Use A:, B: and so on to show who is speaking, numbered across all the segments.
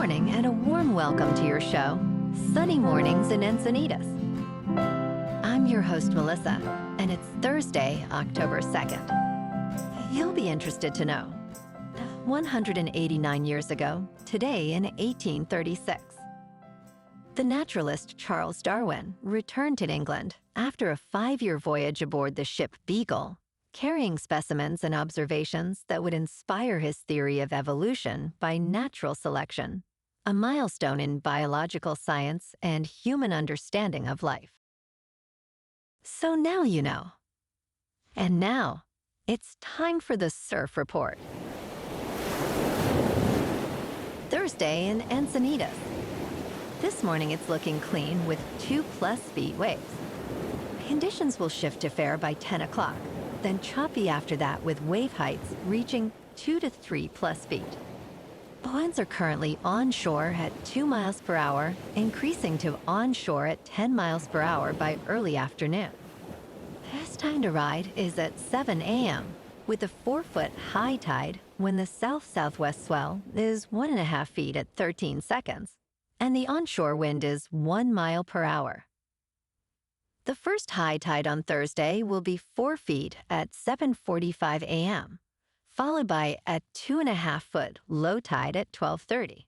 A: morning and a warm welcome to your show, Sunny Mornings in Encinitas. I'm your host, Melissa, and it's Thursday, October 2nd. You'll be interested to know. 189 years ago, today in 1836, the naturalist Charles Darwin returned to England after a 5-year voyage aboard the ship Beagle, carrying specimens and observations that would inspire his theory of evolution by natural selection, a milestone in biological science and human understanding of life. So now you know. And now, it's time for the Surf Report. Thursday in Encinitas. This morning it's looking clean with 2+ feet waves. Conditions will shift to fair by 10 o'clock, then choppy after that with wave heights reaching 2 to 3+ feet. Winds are currently onshore at 2 miles per hour, increasing to onshore at 10 miles per hour by early afternoon. Best time to ride is at 7 a.m. with a 4-foot high tide when the south-southwest swell is 1.5 feet at 13 seconds, and the onshore wind is 1 mile per hour. The first high tide on Thursday will be 4 feet at 7:45 a.m., followed by a 2.5-foot low tide at 12:30.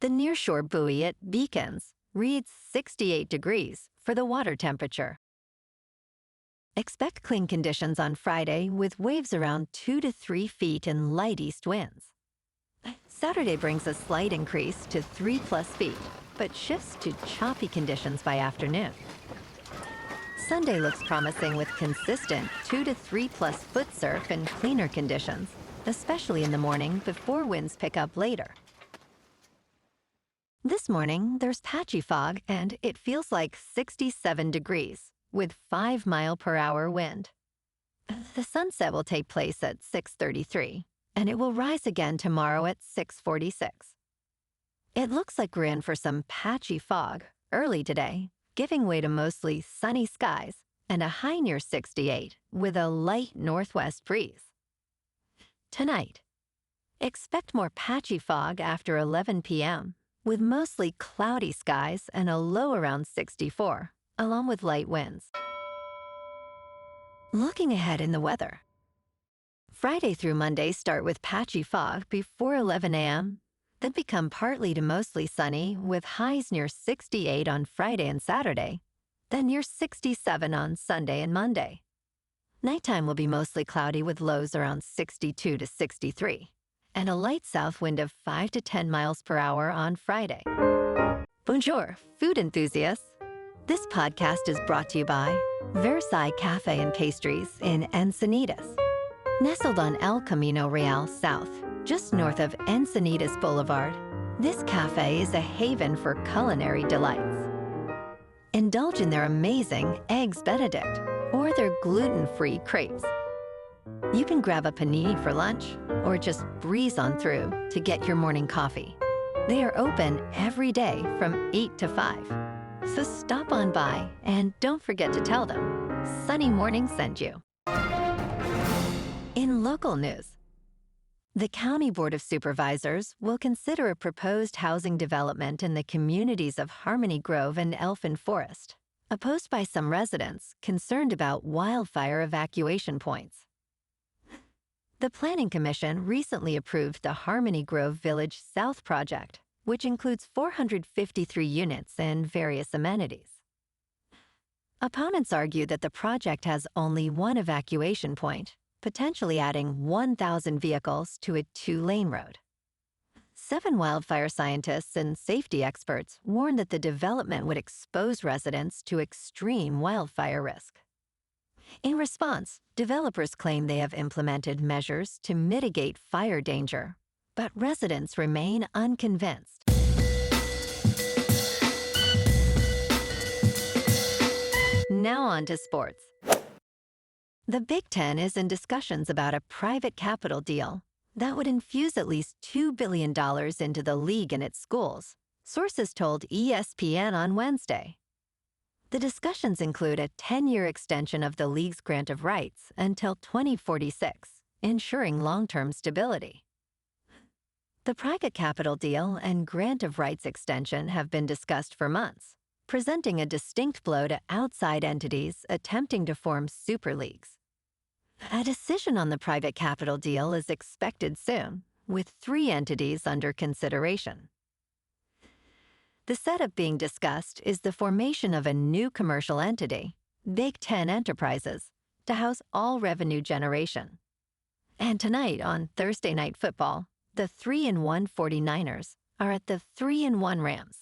A: The nearshore buoy at Beacons reads 68 degrees for the water temperature. Expect clean conditions on Friday with waves around 2 to 3 feet and light east winds. Saturday brings a slight increase to 3+ feet, but shifts to choppy conditions by afternoon. Sunday looks promising with consistent 2 to 3+ foot surf and cleaner conditions, especially in the morning before winds pick up later. This morning, there's patchy fog and it feels like 67 degrees with 5 mile per hour wind. The sunset will take place at 6:33, and it will rise again tomorrow at 6:46. It looks like we're in for some patchy fog early today, giving way to mostly sunny skies and a high near 68 with a light northwest breeze. Tonight, expect more patchy fog after 11 p.m. with mostly cloudy skies and a low around 64, along with light winds. Looking ahead in the weather. Friday through Monday start with patchy fog before 11 a.m., then become partly to mostly sunny with highs near 68 on Friday and Saturday, then near 67 on Sunday and Monday. Nighttime will be mostly cloudy with lows around 62 to 63, and a light south wind of 5 to 10 miles per hour on Friday. Bonjour, food enthusiasts. This podcast is brought to you by Versailles Cafe and Pastries in Encinitas. Nestled on El Camino Real South, just north of Encinitas Boulevard, this cafe is a haven for culinary delights. Indulge in their amazing Eggs Benedict or their gluten-free crepes. You can grab a panini for lunch or just breeze on through to get your morning coffee. They are open every day from 8 to 5. So stop on by and don't forget to tell them Sunny Morning sent you. In local news, the County Board of Supervisors will consider a proposed housing development in the communities of Harmony Grove and Elfin Forest, opposed by some residents concerned about wildfire evacuation points. The Planning Commission recently approved the Harmony Grove Village South project, which includes 453 units and various amenities. Opponents argue that the project has only one evacuation point, potentially adding 1,000 vehicles to a 2-lane road. 7 wildfire scientists and safety experts warn that the development would expose residents to extreme wildfire risk. In response, developers claim they have implemented measures to mitigate fire danger, but residents remain unconvinced. Now on to sports. The Big Ten is in discussions about a private capital deal that would infuse at least $2 billion into the league and its schools, sources told ESPN on Wednesday. The discussions include a 10-year extension of the league's grant of rights until 2046, ensuring long-term stability. The private capital deal and grant of rights extension have been discussed for months, presenting a distinct blow to outside entities attempting to form super leagues. A decision on the private capital deal is expected soon, with 3 entities under consideration. The setup being discussed is the formation of a new commercial entity, Big Ten Enterprises, to house all revenue generation. And tonight on Thursday Night Football, the 3-1 49ers are at the 3-1 Rams.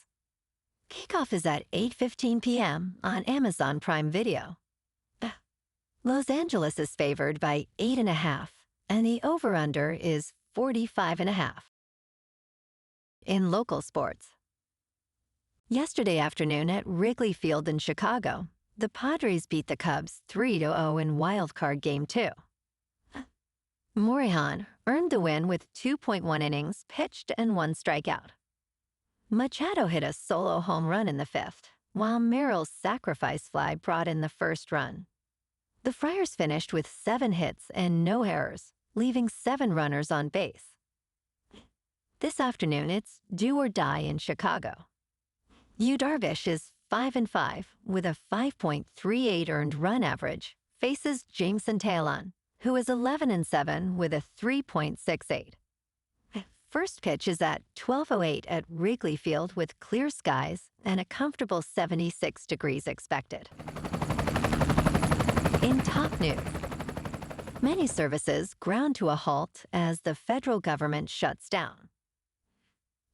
A: Kickoff is at 8:15 p.m. on Amazon Prime Video. Los Angeles is favored by 8.5, and the over-under is 45.5. In local sports. Yesterday afternoon at Wrigley Field in Chicago, the Padres beat the Cubs 3-0 in wildcard Game 2. Morejon earned the win with 2.1 innings pitched and 1 strikeout. Machado hit a solo home run in the 5th, while Merrill's sacrifice fly brought in the first run. The Friars finished with 7 hits and no errors, leaving 7 runners on base. This afternoon, it's do or die in Chicago. Yu Darvish is 5-5 with a 5.38 earned run average, faces Jameson Taillon, who is 11-7 with a 3.68. First pitch is at 12:08 at Wrigley Field with clear skies and a comfortable 76 degrees expected. In top news, many services ground to a halt as the federal government shuts down.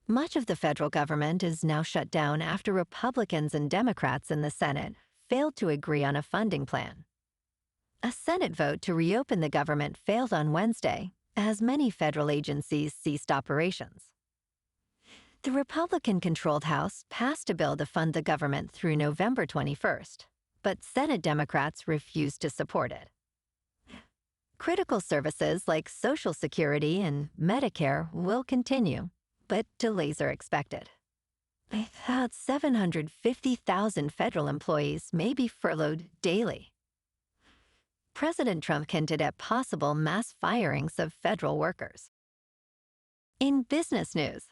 A: Much of the federal government is now shut down after Republicans and Democrats in the Senate failed to agree on a funding plan. A Senate vote to reopen the government failed on Wednesday, as many federal agencies ceased operations. The Republican-controlled House passed a bill to fund the government through November 21st, but Senate Democrats refused to support it. Critical services like Social Security and Medicare will continue, but delays are expected. About 750,000 federal employees may be furloughed daily. President Trump hinted at possible mass firings of federal workers. In business news,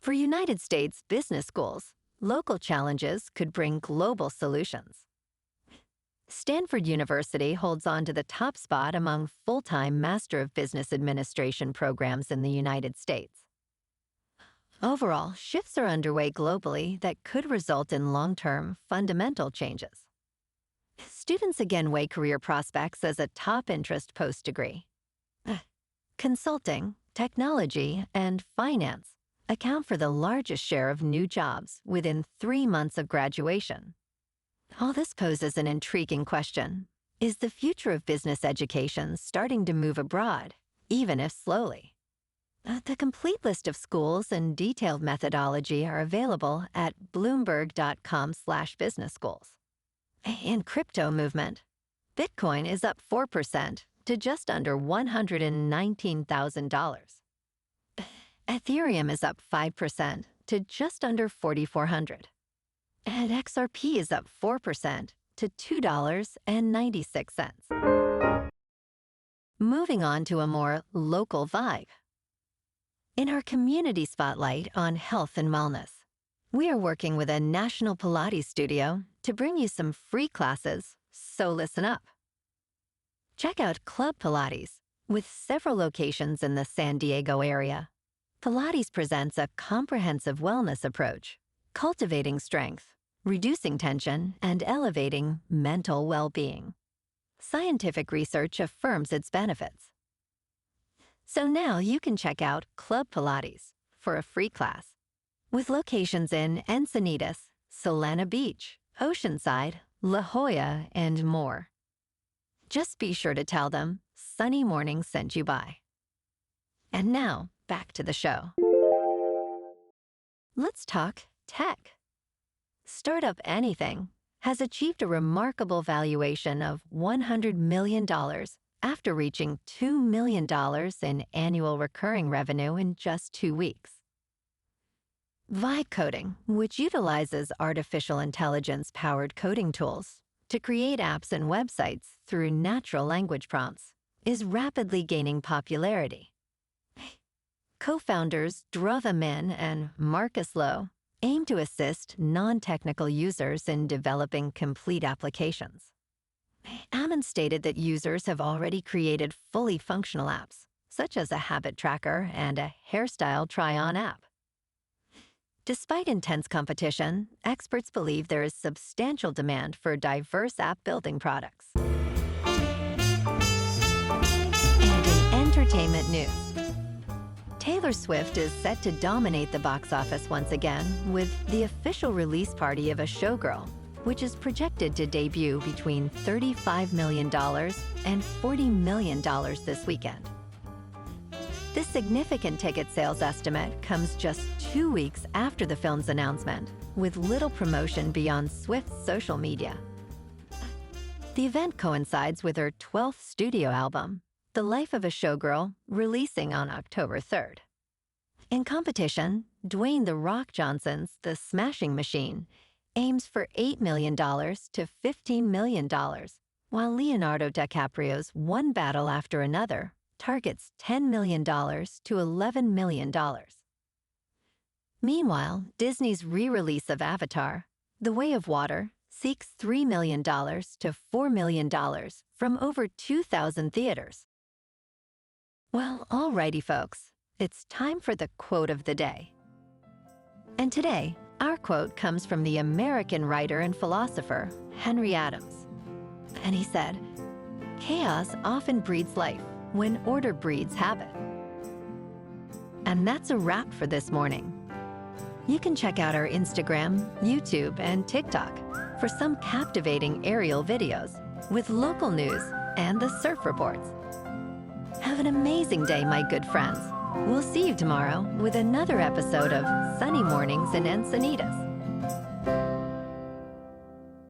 A: for United States business schools, local challenges could bring global solutions. Stanford University holds on to the top spot among full-time Master of Business Administration programs in the United States. Overall, shifts are underway globally that could result in long-term, fundamental changes. Students again weigh career prospects as a top interest post-degree. Consulting, technology, and finance account for the largest share of new jobs within 3 months of graduation. All this poses an intriguing question. Is the future of business education starting to move abroad, even if slowly? The complete list of schools and detailed methodology are available at bloomberg.com/businessschools. In crypto movement, Bitcoin is up 4% to just under $119,000. Ethereum is up 5% to just under $4,400. And XRP is up 4% to $2.96. Moving on to a more local vibe. In our community spotlight on health and wellness, we are working with a national Pilates studio to bring you some free classes, so listen up. Check out Club Pilates, with several locations in the San Diego area. Pilates presents a comprehensive wellness approach, cultivating strength, reducing tension, and elevating mental well-being. Scientific research affirms its benefits. So now you can check out Club Pilates for a free class, with locations in Encinitas, Solana Beach, Oceanside, La Jolla, and more. Just be sure to tell them Sunny Morning sent you by. And now, back to the show. Let's talk tech. Startup Anything has achieved a remarkable valuation of $100 million after reaching $2 million in annual recurring revenue in just 2 weeks. Vibe Coding, which utilizes artificial intelligence-powered coding tools to create apps and websites through natural language prompts, is rapidly gaining popularity. Co-founders Drova Min and Marcus Lowe aim to assist non-technical users in developing complete applications. Ammon stated that users have already created fully functional apps, such as a habit tracker and a hairstyle try-on app. Despite intense competition, experts believe there is substantial demand for diverse app-building products. And in entertainment news, Taylor Swift is set to dominate the box office once again with the official release party of a Showgirl, which is projected to debut between $35 million and $40 million this weekend. This significant ticket sales estimate comes just 2 weeks after the film's announcement, with little promotion beyond Swift's social media. The event coincides with her 12th studio album, The Life of a Showgirl, releasing on October 3rd. In competition, Dwayne "The Rock" Johnson's The Smashing Machine aims for $8 million to $15 million, while Leonardo DiCaprio's One Battle After Another targets $10 million to $11 million. Meanwhile, Disney's re-release of Avatar, The Way of Water, seeks $3 million to $4 million from over 2,000 theaters. Well, alrighty folks, it's time for the quote of the day. And today, our quote comes from the American writer and philosopher, Henry Adams. And he said, "Chaos often breeds life when order breeds habit." And that's a wrap for this morning. You can check out our Instagram, YouTube, and TikTok for some captivating aerial videos with local news and the surf reports. Have an amazing day, my good friends. We'll see you tomorrow with another episode of Sunny Mornings in Encinitas.